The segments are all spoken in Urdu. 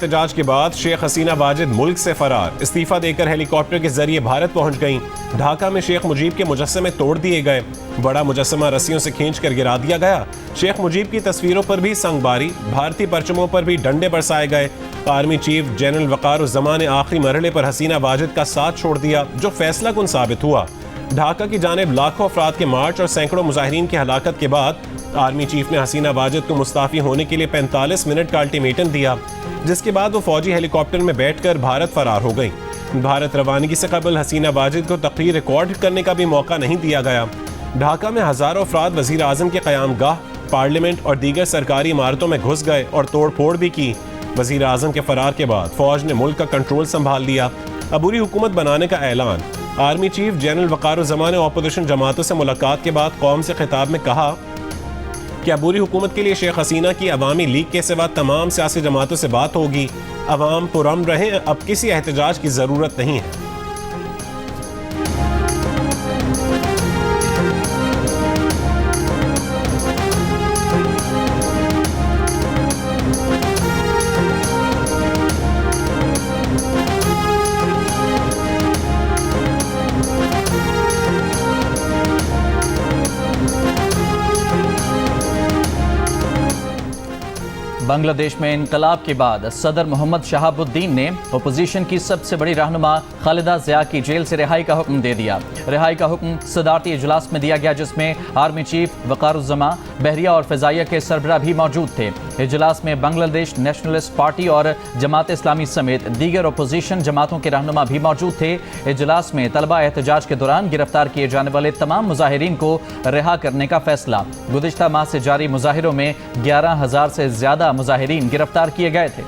احتجاج کے بعد شیخ حسینہ واجد ملک سے فرار، استعفیٰ دے کر ہیلی کاپٹر کے ذریعے بھارت پہنچ گئیں۔ ڈھاکہ میں شیخ مجیب کے مجسمے توڑ دیے گئے، بڑا مجسمہ رسیوں سے کھینچ کر گرا دیا گیا۔ شیخ مجیب کی تصویروں پر بھی سنگ باری، بھارتی پرچموں پر بھی ڈنڈے برسائے گئے۔ آرمی چیف جنرل وقار الزماں نے آخری مرحلے پر حسینہ واجد کا ساتھ چھوڑ دیا، جو فیصلہ کن ثابت ہوا۔ ڈھاکہ کی جانب لاکھوں افراد کے مارچ اور سینکڑوں مظاہرین کی ہلاکت کے بعد آرمی چیف نے حسینہ واجد کو مستعفی ہونے کے لیے 45 منٹ کا الٹیمیٹم دیا، جس کے بعد وہ فوجی ہیلی کاپٹر میں بیٹھ کر بھارت فرار ہو گئیں۔ بھارت روانگی سے قبل حسینہ واجد کو تقریر ریکارڈ کرنے کا بھی موقع نہیں دیا گیا۔ ڈھاکہ میں ہزاروں افراد وزیر اعظم کے قیام گاہ، پارلیمنٹ اور دیگر سرکاری عمارتوں میں گھس گئے اور توڑ پھوڑ بھی کی۔ وزیر اعظم کے فرار کے بعد فوج نے ملک کا کنٹرول سنبھال لیا۔ عبوری حکومت بنانے کا اعلان۔ آرمی چیف جنرل وقار الزماں نے اپوزیشن جماعتوں سے ملاقات کے بعد قوم سے خطاب میں کہا کہ عبوری حکومت کے لیے شیخ حسینہ کی عوامی لیگ کے سوا تمام سیاسی جماعتوں سے بات ہوگی۔ عوام پرامن رہیں، اب کسی احتجاج کی ضرورت نہیں ہے۔ بنگلہ دیش میں انقلاب کے بعد صدر محمد شہاب الدین نے اپوزیشن کی سب سے بڑی رہنما خالدہ ضیاء کی جیل سے رہائی کا حکم دے دیا۔ رہائی کا حکم صدارتی اجلاس میں دیا گیا، جس میں آرمی چیف وقار الزماں، بحریہ اور فضائیہ کے سربراہ بھی موجود تھے۔ اجلاس میں بنگلہ دیش نیشنلسٹ پارٹی اور جماعت اسلامی سمیت دیگر اپوزیشن جماعتوں کے رہنما بھی موجود تھے۔ اجلاس میں طلبہ احتجاج کے دوران گرفتار کیے جانے والے تمام مظاہرین کو رہا کرنے کا فیصلہ۔ گزشتہ ماہ سے جاری مظاہروں میں 11,000 سے زیادہ مظاہرین گرفتار کیے گئے تھے۔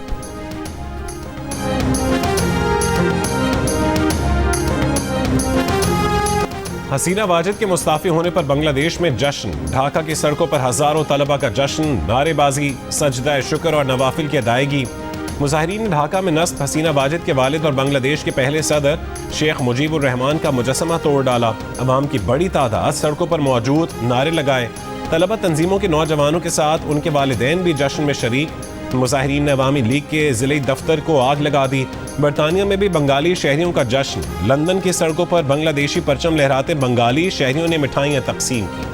حسینہ واجد کے مستعفی ہونے پر بنگلہ دیش میں جشن۔ ڈھاکہ کی سڑکوں پر ہزاروں طلبہ کا جشن، نعرے بازی، سجدہ شکر اور نوافل کی ادائیگی۔ مظاہرین نے ڈھاکہ میں نصب حسینہ واجد کے والد اور بنگلہ دیش کے پہلے صدر شیخ مجیب الرحمان کا مجسمہ توڑ ڈالا۔ عوام کی بڑی تعداد سڑکوں پر موجود، نعرے لگائے۔ طلبہ تنظیموں کے نوجوانوں کے ساتھ ان کے والدین بھی جشن میں شریک۔ مظاہرین نے عوامی لیگ کے ضلعی دفتر کو آگ لگا دی۔ برطانیہ میں بھی بنگالی شہریوں کا جشن۔ لندن کی سڑکوں پر بنگلہ دیشی پرچم لہراتے بنگالی شہریوں نے مٹھائیاں تقسیم کی۔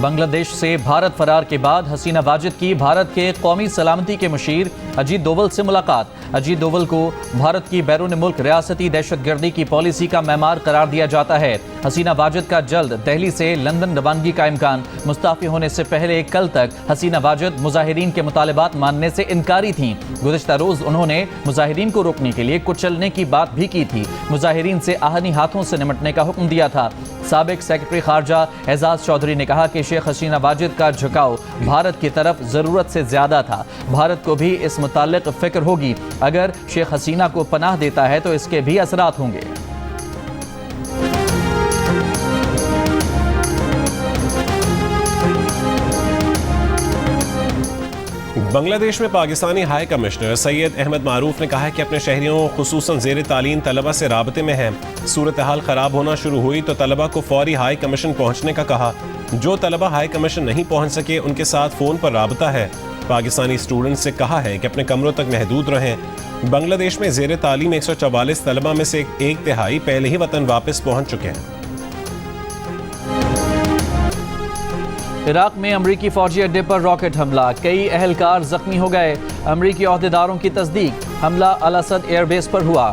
بنگلہ دیش سے بھارت فرار کے بعد حسینہ واجد کی بھارت کے قومی سلامتی کے مشیر اجیت دوول سے ملاقات۔ اجیت دوول کو بھارت کی بیرون ملک ریاستی دہشت گردی کی پالیسی کا معمار قرار دیا جاتا ہے۔ حسینہ واجد کا جلد دہلی سے لندن روانگی کا امکان۔ مستعفی ہونے سے پہلے کل تک حسینہ واجد مظاہرین کے مطالبات ماننے سے انکاری تھیں۔ گزشتہ روز انہوں نے مظاہرین کو روکنے کے لیے کچلنے کی بات بھی کی تھی۔ مظاہرین سے آہنی ہاتھوں سے نمٹنے کا حکم دیا تھا۔ سابق سیکرٹری خارجہ اعزاز چودھری نے کہا کہ شیخ حسینہ واجد کا جھکاؤ بھارت کی طرف ضرورت سے زیادہ تھا۔ بھارت کو بھی اس متعلق فکر ہوگی۔ اگر شیخ حسینہ کو پناہ دیتا ہے تو اس کے بھی اثرات ہوں گے۔ بنگلہ دیش میں پاکستانی ہائی کمشنر سید احمد معروف نے کہا ہے کہ اپنے شہریوں خصوصاً زیر تعلیم طلبہ سے رابطے میں ہیں۔ صورتحال خراب ہونا شروع ہوئی تو طلبہ کو فوری ہائی کمیشن پہنچنے کا کہا۔ جو طلبہ ہائی کمیشن نہیں پہنچ سکے ان کے ساتھ فون پر رابطہ ہے۔ پاکستانی اسٹوڈنٹ سے کہا ہے کہ اپنے کمروں تک محدود رہیں۔ بنگلہ دیش میں زیر تعلیم 144 طلبہ میں سے 1/3 پہلے ہی وطن واپس پہنچ چکے ہیں۔ عراق میں امریکی فوجی اڈے پر راکٹ حملہ، کئی اہلکار زخمی ہو گئے۔ امریکی عہدیداروں کی تصدیق، حملہ الاسد ایئر بیس پر ہوا۔